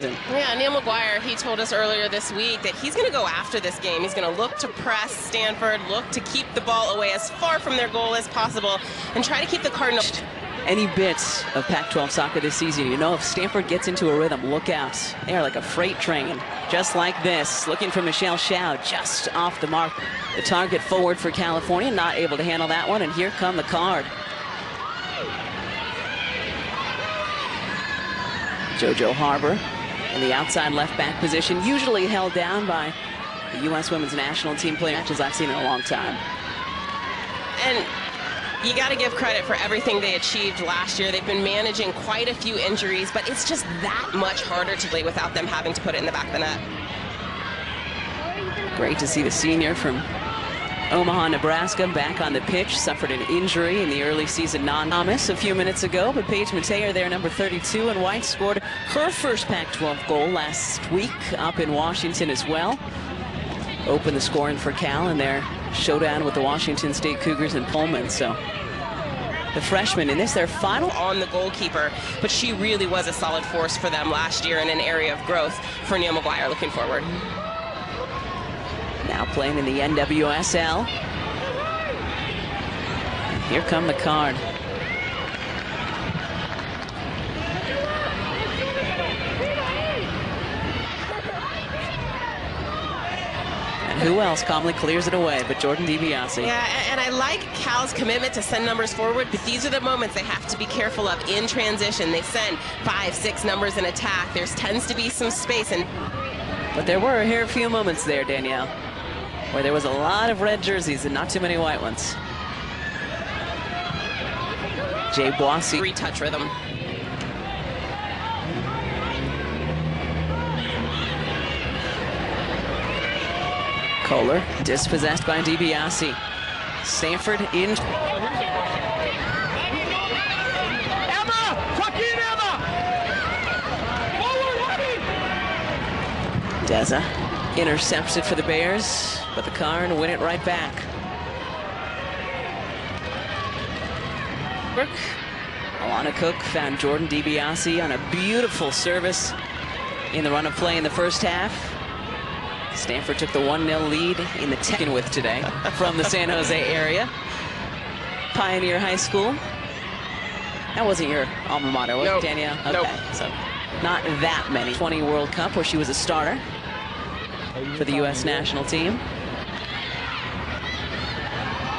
Yeah, Neil McGuire, he told us earlier this week that he's going to go after this game. He's going to look to press Stanford, look to keep the ball away as far from their goal as possible, and try to keep the Cardinals. Any bits of Pac-12 soccer this season, you know if Stanford gets into a rhythm, look out. They are like a freight train, just like this. Looking for Michelle Shao, just off the mark. The target forward for California, not able to handle that one, and here come the Card. JoJo Harbor in the outside left back position, usually held down by the U.S. women's national team player matches I've seen in a long time. And you got to give credit for everything they achieved last year. They've been managing quite a few injuries, but it's just that much harder to play without them having to put it in the back of the net. Great to see the senior from Omaha, Nebraska, back on the pitch. Suffered an injury in the early season non-Thomas a few minutes ago, but Paige Mateo there, number 32, and White scored her first Pac-12 goal last week up in Washington as well. Opened the scoring for Cal in their showdown with the Washington State Cougars in Pullman. So the freshman in this, their final on the goalkeeper, but she really was a solid force for them last year in an area of growth for Neil McGuire looking forward. Now playing in the NWSL. And here come the Card. And who else calmly clears it away but Jordan DiBiase? Yeah, and I like Cal's commitment to send numbers forward, but these are the moments they have to be careful of in transition. They send 5, 6 numbers in attack. There tends to be some space. But there were a few moments there, Danielle, where there was a lot of red jerseys and not too many white ones. Jay Boissy. Retouch rhythm. Kohler dispossessed by DiBiase. Stanford in. Deza intercepts it for the Bears, but the Card win it right back. Alana Cook found Jordan DiBiase on a beautiful service in the run of play in the first half. Stanford took the 1-0 lead in the taken with today from the San Jose area. Pioneer High School. That wasn't your alma mater, was it, Danielle? Okay, nope. So not that many. 20 World Cup where she was a starter for the U.S. national team.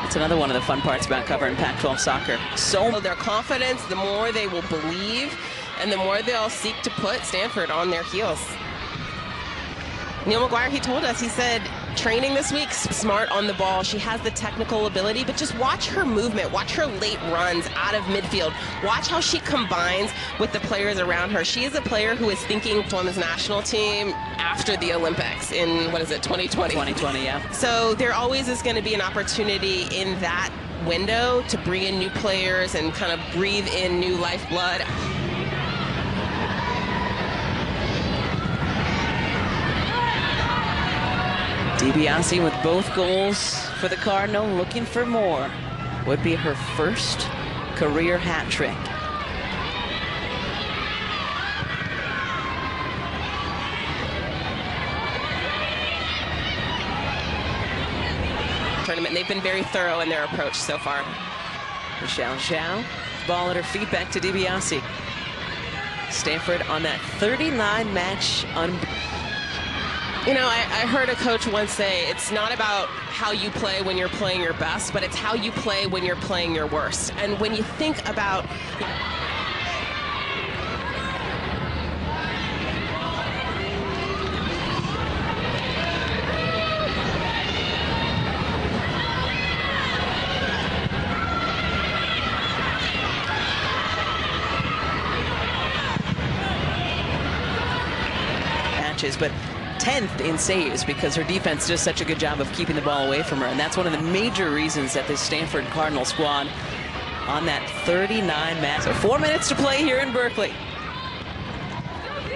It's another one of the fun parts about covering Pac-12 soccer. So their confidence, the more they will believe, and the more they'll seek to put Stanford on their heels. Neil McGuire, he told us, he said, training this week, smart on the ball. She has the technical ability, but just watch her movement, watch her late runs out of midfield. Watch how she combines with the players around her. She is a player who is thinking on this national team after the Olympics in, what is it, 2020? 2020, yeah. So there always is going to be an opportunity in that window to bring in new players and kind of breathe in new lifeblood. DiBiase with both goals for the Cardinal, looking for more. Would be her first career hat trick. Tournament. They've been very thorough in their approach so far. Michelle Shao, ball at her feet, back to DiBiase. Stanford on that 39-match You know, I heard a coach once say, it's not about how you play when you're playing your best, but it's how you play when you're playing your worst. And when you think about... matches, but 10th in saves because her defense does such a good job of keeping the ball away from her, and that's one of the major reasons that this Stanford Cardinal squad on that 39 match. So 4 minutes to play here in Berkeley.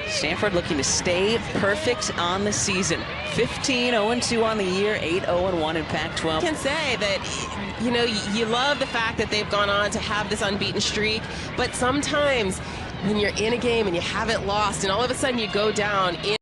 Stanford looking to stay perfect on the season. 15-0-2 on the year, 8-0-1 in Pac-12. I can say that, you know, you love the fact that they've gone on to have this unbeaten streak, but sometimes when you're in a game and you haven't lost, and all of a sudden you go down in